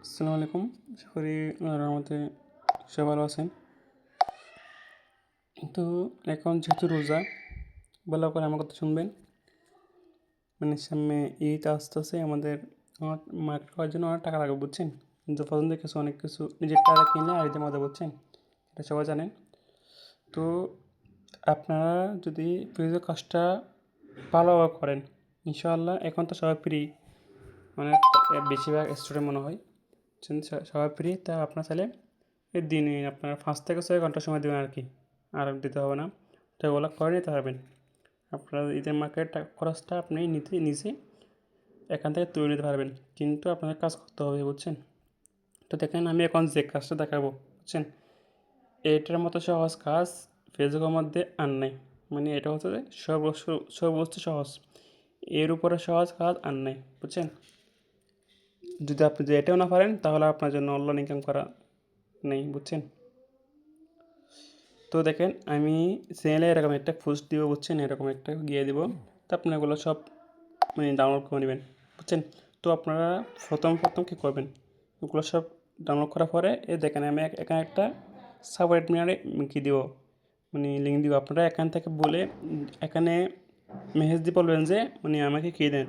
আসসালামু আলাইকুম। আশা করি আল্লাহর রহমতে সবাই ভালো আছেন। তো এখন যেহেতু রোজা, ভালো করে আমার কথা শুনবেন। মানে সামনে ঈদ আসতেছে, আমাদের মার্কেট করার জন্য অনেক টাকা লাগবে, বুঝছেন? যে পছন্দের কিছু অনেক কিছু নিজের টাকা কিনলে আর ঈদের মজা, বুঝছেন? এটা সবাই জানেন। তো আপনারা যদি ফ্রিজের কাজটা ভালোভাবে করেন, ইনশাআল্লাহ এখন তো সবাই ফ্রি, মানে বেশিরভাগ স্টুডেন্ট মনে হয় সবাই ফ্রি। তা আপনার চাইলে এই দিনে আপনার 5 থেকে 6 ঘন্টা সময় দেবেন আর কি, আর দিতে হবে না। তো এগুলো করে নিতে পারবেন। আপনার ঈদের মার্কেট খরচটা আপনি নিজে এখান থেকে তুলে নিতে পারবেন, কিন্তু আপনাকে কাজ করতে হবে, বুঝছেন? তো দেখেন আমি এখন যে কাজটা দেখাবো, বুঝছেন, এটার মতো সহজ কাজ ফেসবুকের মধ্যে আর নাই। মানে এটা হচ্ছে যে সর্বোচ্চ সহজ, এর উপরে সহজ কাজ আর নাই, বুঝছেন? যদি আপনি যে এটাও না পারেন তাহলে আপনার জন্য অনলাইন ইনকাম করা নেই, বুঝছেন? তো দেখেন আমি চ্যানেলে এরকম একটা পোস্ট দিব, বুঝছেন, এরকম একটা গিয়ে দিব। তো আপনি এগুলো সব মানে ডাউনলোড করে নেবেন, বুঝছেন? তো আপনারা প্রথম কী করবেন, ওগুলো সব ডাউনলোড করার পরে দেখেন আমি এখানে একটা সাবএডমিনারে কী দিব, মানে লিঙ্ক দিব। আপনারা এখান থেকে বলে এখানে মেসেজ দিয়ে বলবেন যে মানে আমাকে কী দেন,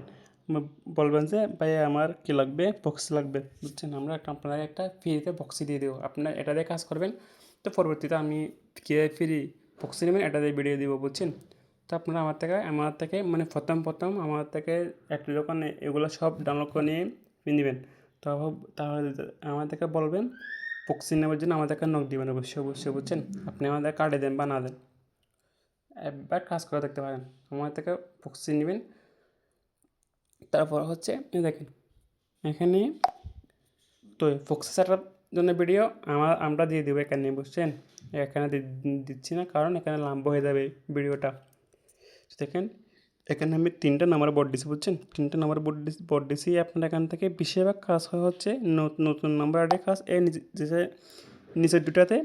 বলবেন যে ভাই আমার কী লাগবে, বক্স লাগবে, বুঝছেন? আপনারা একটা ফ্রিতে বক্সি দিয়ে দেবো, আপনারা এটা দিয়ে কাজ করবেন। তো পরবর্তীতে আমি কীভাবে ফ্রি বক্সি নেবেন এটা দিয়ে ভিডিও দিব, বুঝছেন? তো আপনারা আমার থেকে মানে প্রথম আমার থেকে একটা যখন এগুলো সব ডাউনলোড করে নিয়ে নেবেন, তাহলে আমার থেকে বলবেন প্রক্সি নেওয়ার জন্য আমাদেরকে নক দিবেন, অবশ্যই, বুঝছেন? আপনি আমাদের কার্ডে দেন বা না দেন, একবার কাজ করে দেখতে পারেন। আমার থেকে প্রক্সি নেবেন। তারপর হচ্ছে দেখেন এখানে তো প্রক্সি সেটার জন্য ভিডিও আমরা দিয়ে দেবো এখানে, বুঝছেন? এখানে দিচ্ছি না, কারণ এখানে লম্বা হয়ে যাবে ভিডিওটা। দেখেন এখানে আমি 3টা নাম্বার বোর্ড দিছি, বুঝছেন? 3টা নাম্বার বোর্ড দিছি। আপনার এখান থেকে বেশিরভাগ কাজ হচ্ছে নতুন নাম্বার আইডি কাজ। এই নিচের দুটাতে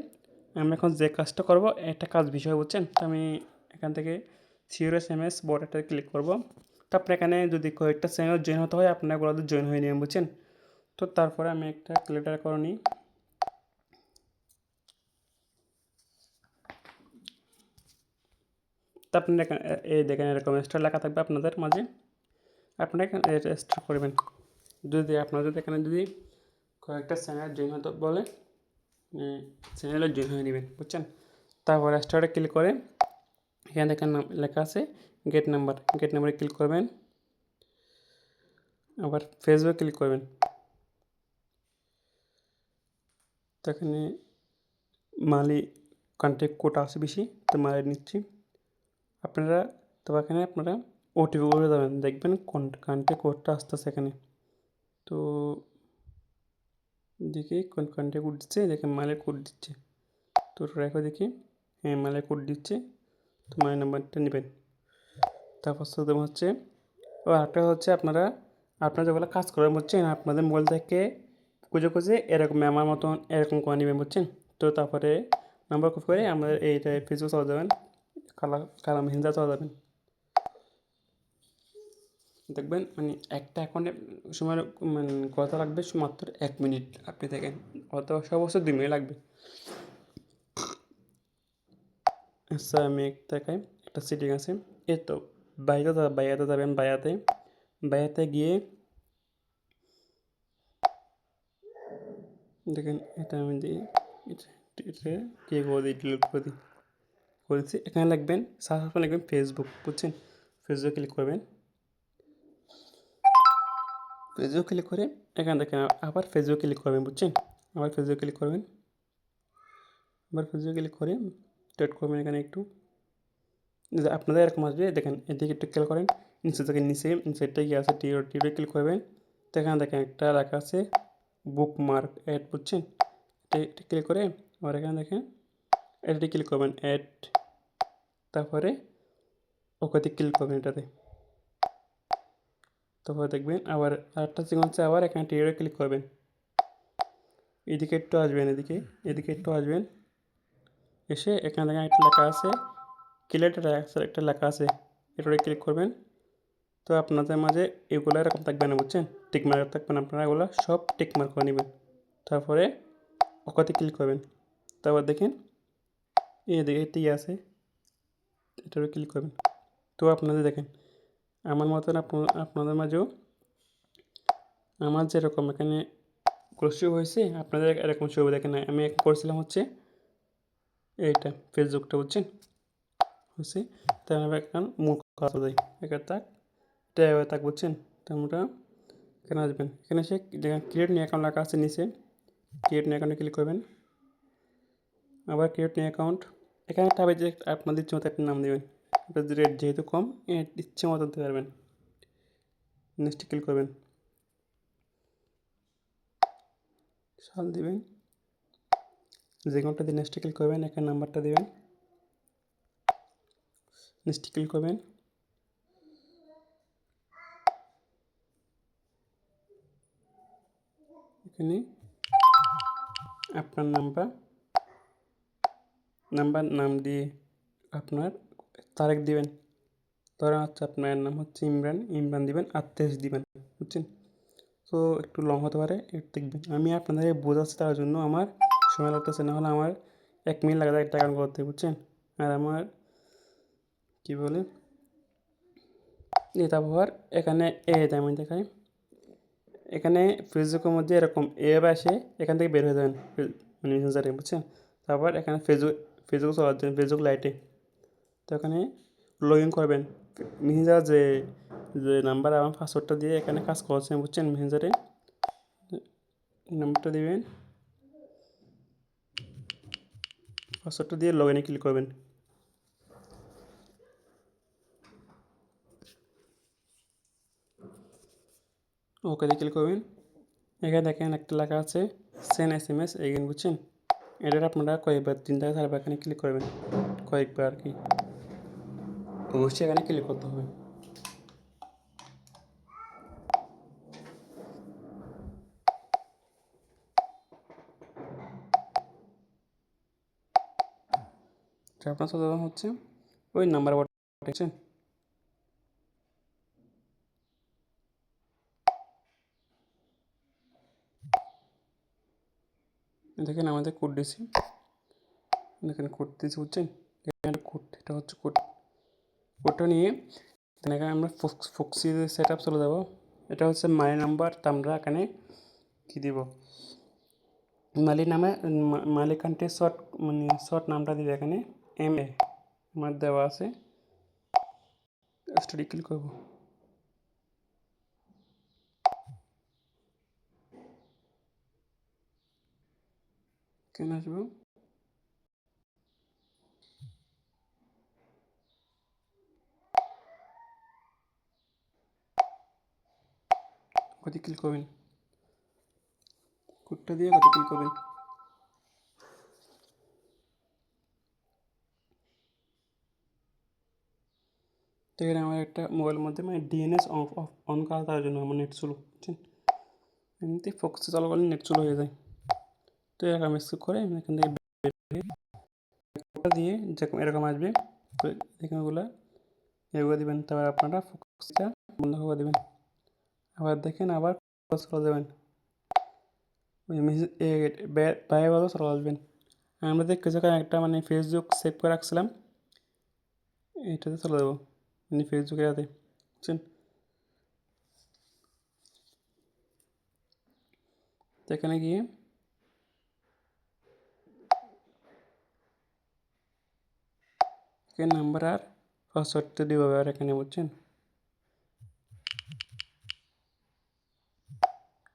আমি এখন যে কাজটা করব একটা কাজ বিষয়, বুঝছেন? তো আমি এখান থেকে CRSMS বোর্ড একটা ক্লিক করব। তো আপনি এখানে যদি কয়েকটা চ্যানেল জয়েন হতে হয় আপনার ওগুলোতে জয়েন হয়ে নেবেন, বুঝছেন? তো তারপরে আমি একটা ক্লিয়ার করে নিই। তো আপনি এই দেখেন এরকম স্টার লেখা থাকবে আপনাদের মাঝে, আপনারা এখানে স্টার করবেন। যদি এখানে কয়েকটা চ্যানেল জয়েন হতে বলে চ্যানেলে জয়েন হয়ে নেবেন, বুঝছেন? তারপর স্টারে ক্লিক করে এখানে দেখেন লেখা আছে গেট নাম্বারে ক্লিক করবেন। আবার ফেসবুকে ক্লিক করবেন। তো এখানে মালি কন্ট্যাক্ট কোড আছে বেশি, তো মালি নিচ্ছি। এখানে আপনারা ওটিপি করে দেবেন, দেখবেন কন্ট্যাক্ট কোডটা আসতেছে এখানে। তো দেখি কোন কন্ট্যাক্ট কোড দিচ্ছে, দেখেন মালের কোড দিচ্ছে। তো রেখো দেখি, হ্যাঁ মালের কোড দিচ্ছে। তো মালের নাম্বারটা নেবেন। তারপর সাথে হচ্ছে আরেকটা হচ্ছে আপনারা যেগুলো কাজ করেন, বুঝছেন, আপনাদের মোবাইল থেকে খুঁজে এরকম আমার মতন এরকম করে নেবেন, বুঝছেন? তো তারপরে নাম্বার কপি করে আমাদের এইটা ফেসবুক চলে যাবেন, কালাম হিন্দা চলে যাবেন। দেখবেন মানে একটা অ্যাকাউন্টে সময় মানে কথা লাগবে মাত্র 1 মিনিট, আপনি দেখেন হয়তো অবশ্য 2 মিনিট লাগবে। আচ্ছা আমি দেখাই একটা সেটিং আছে, এই তো বাইয়াতে যাবেন। বাইয়াতে গিয়ে দেখেন এটা আমি দিই, এটা কে করে দিই, ডিলিট করে দিচ্ছি। এখানে লিখবেন সার্চ অপশনে লিখবেন ফেসবুক, বুঝছেন? ফেসবুক ক্লিক করবেন। ফেসবুক ক্লিক করে এখানে দেখেন আবার ফেসবুক ক্লিক করবেন, বুঝছেন? আবার ফেসবুক ক্লিক করবেন। আবার ফেসবুক ক্লিক করে টাইপ করবেন এখানে একটু, আপনাদের এরকম আসবে। দেখেন এদিকে একটু খেয়াল করেন, নিচেরটা গিয়ে আছে টিউটোরিয়াল ক্লিক করবেন। তো এখানে দেখেন একটা লেখা আছে বুকমার্ক অ্যাড, বুঝছেন? এটা ক্লিক করে আবার এখানে দেখেন এটাতে ক্লিক করবেন অ্যাড, তারপরে ওকেতে ক্লিক করবেন এটাতে। তারপরে দেখবেন আবার আরেকটা সিং হচ্ছে আবার এখানে টিউটোরিয়াল ক্লিক করবেন। এদিকে একটু আসবেন, এদিকে একটু আসবেন, এসে এখানে দেখেন একটা লেখা আছে ক্লিয়ার একটা লেখা আছে, এটাতে ক্লিক করবেন। তো আপনাদের মাঝে এগুলো এরকম থাকবে না, বুঝছেন? টিকমার্ক থাকবেন, আপনারা এগুলো সব টিকমার্ক করে নেবেন। তারপরে ওকেতে ক্লিক করবেন। তারপর দেখেন এদিকে টি আছে, এটারও ক্লিক করবেন। তো আপনাদের দেখেন আমার মতন আপনাদের মাঝেও আমার যেরকম এখানে শো হয়েছে আপনাদের এরকম শো দেখেন। আমি করছিলাম হচ্ছে এইটা ফেসবুকটা, বুঝছেন হয়েছে। তাই আমি এখন মুখ কাজ যাই এখানে থাক, এটা থাক, বুঝছেন। তো আমরা এখানে আসবেন, এখানে এসে ক্রিয়েট নিউ অ্যাকাউন্ট লেখা আছে নিচে, ক্রিয়েট নিউ অ্যাকাউন্টে ক্লিক করবেন। আবার ক্রিয়েট নিউ অ্যাকাউন্ট, এখানে একটা হবে যে আপনাদের ইচ্ছে মতো একটা নাম দেবেন। আপনাদের রেট যেহেতু কম ইচ্ছে মতো দিতে পারবেন। নেক্সট ক্লিক করবেন, সাল দিবেন, যে কোনটা দিয়ে নেক্সট ক্লিক করবেন, এখানে নাম্বারটা দেবেন, নেক্সট ক্লিক করবেন। এখানে আপনার নাম দিয়ে আপনার তারিখ দিবেন। ধরেন হচ্ছে আপনার নাম হচ্ছে ইমরান দিবেন, আর 23 দিবেন, বুঝছেন। তো একটু লং হতে পারে, একটু দেখবেন। আমি আপনাদের বোঝাচ্ছি তার জন্য আমার সময় লাগতেছে, না হলে আমার 1 মিনিট লাগে একটা গান করতে, বুঝছেন। আর আমার কী বলে তারপর এখানে আমি দেখাই, এখানে ফেসবুকের মধ্যে এরকম এভাবে আসে, এখান থেকে বের হয়ে যাবেন মানে মেসেঞ্জারে, বুঝছেন। তারপর এখানে ফেসবুক চলার জন্য ফেসবুক লাইটে, তো এখানে লগ ইন করবেন। মেসেঞ্জার যে যে নাম্বার আমার পাসওয়ার্ডটা দিয়ে এখানে কাজ করছেন, বুঝছেন। মেসেঞ্জারে নাম্বারটা দিবেন, পাসওয়ার্ডটা দিয়ে লগ ইনে ক্লিক করবেন। ওকে ক্লিক করবেন। এখানে দেখেন একটা লেখা আছে সেন্ড SMS এগেন, বুঝছেন। এটা আপনারা কয়েকবার 3 থেকে 4 বার এখানে ক্লিক করবেন, কয়েকবার আর কি, অবশ্যই এখানে ক্লিক করতে হবে। আপনার সাথে হচ্ছে ওই নাম্বার পাঠিয়েছেন, দেখেন আমাদের কোড দিয়েছি, দেখেন কোড দিয়েছি, বুঝছেন। এখানে কোড, এটা হচ্ছে কোডটা নিয়ে এখানে আমরা ফক্সি সেট আপ চলে যাবো। এটা হচ্ছে মানি নাম্বার, তা আমরা এখানে কী দিব, মালিকান্তে শর্ট মানে শর্ট নামটা দিবে এখানে MA আমার দেওয়া আছে। স্টাডি ক্লিক করবো, কেন আসবো, কত ক্লিক করবেন, কোডটা দিয়ে কত ক্লিক করবেন। তো এখানে আমার একটা মোবাইলের মধ্যে মানে DNS অন করা, তার জন্য আমার নেট স্লো, বুঝছেন। এমনিতে ফোকাসে চালু করলে নেট স্লো হয়ে যায়। তো এরকম স্কিপ করে আমি এখান থেকে দিয়ে যেরকম এরকম আসবে, দেখুন এগুলো দেবেন। তারপর আপনারা ফোকাসটা বন্ধ করে দেবেন। আবার দেখেন আবার চলে যাবেন, ওই মেসেজ বাইরে চলে আসবেন। আমরা দেখতে যখন একটা মানে ফেসবুক সেভ করে রাখছিলাম, এটাতে চলে যাবো, মানে ফেসবুকে যাতে, বুঝছেন। তো এখানে গিয়ে এখানে নাম্বার আর পাসওয়ার্ডটা দিব আর এখানে, বুঝছেন।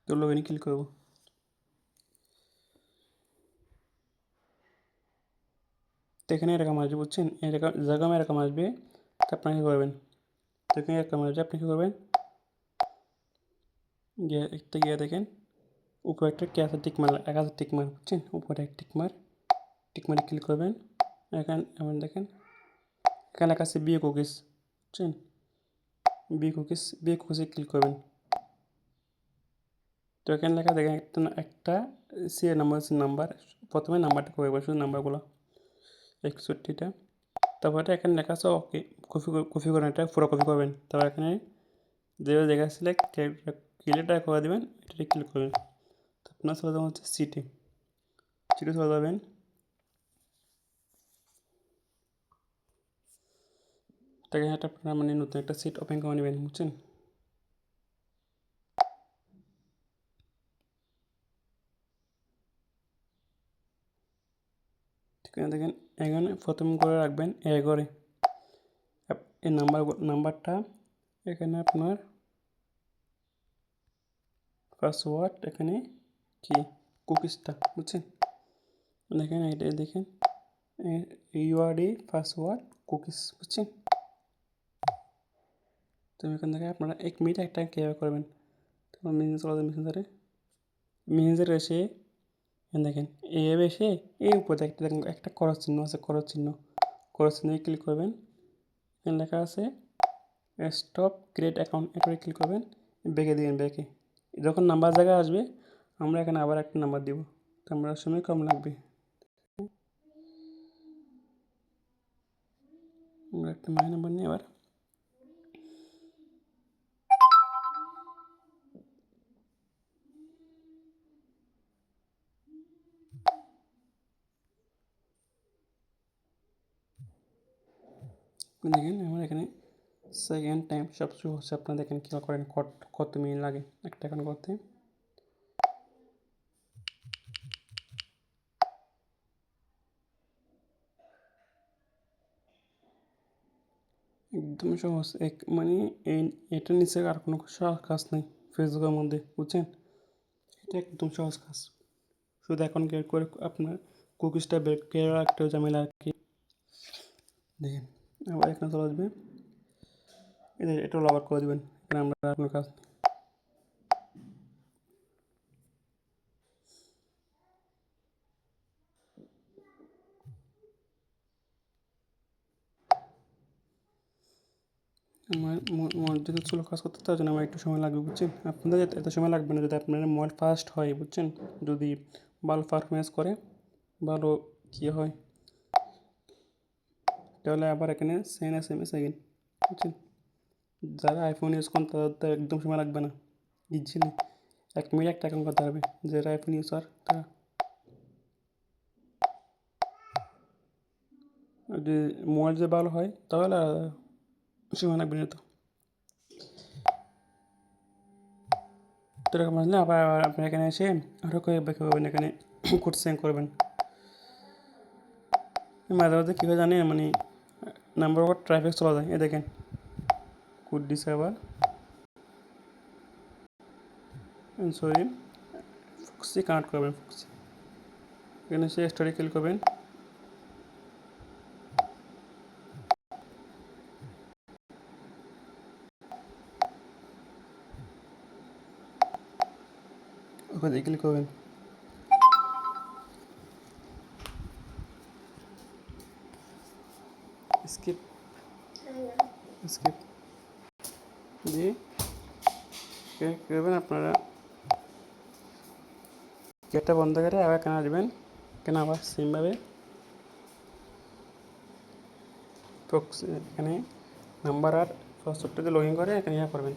তো লগ ইনে ক্লিক করবো। তো এখানে এরকম আসবে, বুঝছেন। এরকম এরকম আসবে, তো আপনারা কী করবেন, তো এখানে এরকম আসবে, আপনি কী করবেন, গিয়ে দেখেন উপরে একটা কি আছে টিকমার, 1000 টিকমার, বুঝছেন। উপরে এক টিকমারে ক্লিক করবেন। এমন দেখেন এখানে লেখা আছে বিয়ে কুকিজ, বুঝছেন। বিয়ে কুকিজে ক্লিক করবেন। তো এখানে লেখা দেখেন একটা নাম্বার, প্রথমে নাম্বারটা করবেন, শুধু নাম্বারগুলো 61টা। তারপরে এখানে লেখা আছে ওকে, কপি করেন, এটা পুরো কপি করবেন। তারপর এখানে যে জায়গা সিলেক্ট ক্লিয়ারটা করে দেবেন, এটা ক্লিক করবেন। আপনার চলে যাবেন হচ্ছে সিটি চলে যাবেন। তাকে একটা আপনার মানে নতুন একটা সিট ওপেন করে নেবেন, বুঝছেন। ঠিক আছে, দেখেন এখানে প্রথম করে রাখবেন এ করে এই নাম্বারটা এখানে আপনার পাসওয়ার্ড, এখানে কি কুকিজটা, বুঝছেন। দেখেন এটা দেখেন ইউআরডি পাসওয়ার্ড কুকিজ, বুঝছেন। তো এখান থেকে আপনারা 1 মিনিট একটা কীভাবে করবেন, তো মেসেঞ্জার চলে যাবেন। মেসেঞ্জারে এসে দেখেন এভাবে এসে এই উপরে একটা দেখেন একটা করস চিহ্ন আছে, করস চিহ্নে ক্লিক করবেন। এখানে লেখা আছে স্টপ ক্রিয়েট অ্যাকাউন্ট, এটাতে ক্লিক করবেন, ব্যাকে দিবেন। ব্যাকে যখন নাম্বার জায়গায় আসবে আমরা এখানে আবার একটা নাম্বার দিব, তো আমরা সময় কম লাগবে। আমরা একটা মাই নাম্বার নিয়ে আবার দেখেন আমার এখানে সেকেন্ড টাইম সব শো হচ্ছে। আপনারা দেখেন কী করেন, কত মিনিট লাগে একটা অ্যাকাউন্ট করতে। একদম সহজ, মানে এটা নিচে আর কোনো সহজ কাজ নেই ফেসবুকের মধ্যে, বুঝছেন। এটা একদম সহজ কাজ, শুধু এখন ক্রিয়েট করে আপনার কুকিজটা বের করে রাখতে ঝামেলা আর কি। দেখেন আবার এখানে চলে আসবে, এটাও লগ আউট করে দেবেন, এখানে আমরা আপনার কাজ নেই। আমার যেহেতু চলো কাজ করতে, তার জন্য আমার একটু সময় লাগবে, বুঝছেন। আপনাদের এত সময় লাগবে না যদি আপনার মোবাইল ফাস্ট হয়, বুঝছেন। যদি ভালো পারফরমেন্স করে, ভালো কী হয়, তাহলে আবার এখানে send S M S again, বুঝছেন। যারা আইফোন ইউজ করেন তাদের তো একদম সময় লাগবে না, ইজিলি 1 মিনিট একটা অ্যাকাউন্ট করতে পারবে যারা আইফোন ইউজার তারা। যদি মোবাইল যদি ভালো হয় তাহলে সময় লাগবে না। তো এরকম আসলে আবার আপনি এখানে এসে আরও কয়েকবার করবেন, এখানে কোড সেন্ড করবেন। মাঝে মাঝে কী হয় জানেন, মানে নাম্বার ওভার ট্রাফিক চলা যায়, এ দেখেন কোড দিছে আবার, সরি ফক্সি কানেক্ট করবেন। ফক্সি এখানে সে স্টোরি ক্লিক করবেন, ওখানে ক্লিক করবেন। স্কিপ স্কিপ দিয়ে করবেন আপনারা, গেটটা বন্ধ করে আবার কেন আসবেন, কেন আবার সেমভাবে এখানে নাম্বার আর পাসওয়ার্ডটাতে লগ ইন করে এখানে ইয়া করবেন।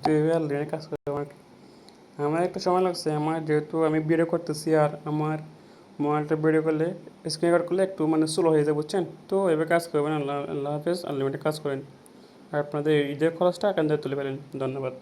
তো এইভাবে অনলাইনে কাজ করে আমার একটা সময় লাগছে, আমার যেহেতু আমি ভিডিও করতেছি আর আমার মোবাইলটা ভিডিও করলে স্ক্রিন রেকর্ড করলে একটু মানে স্লো হয়ে যায়, বুঝছেন। তো এভাবে কাজ করবেন। আল্লাহ হাফেজ, আনলিমিটেড কাজ করেন আর আপনাদের ঈদের খরচটা এখান থেকে তুলে ফেলেন। ধন্যবাদ।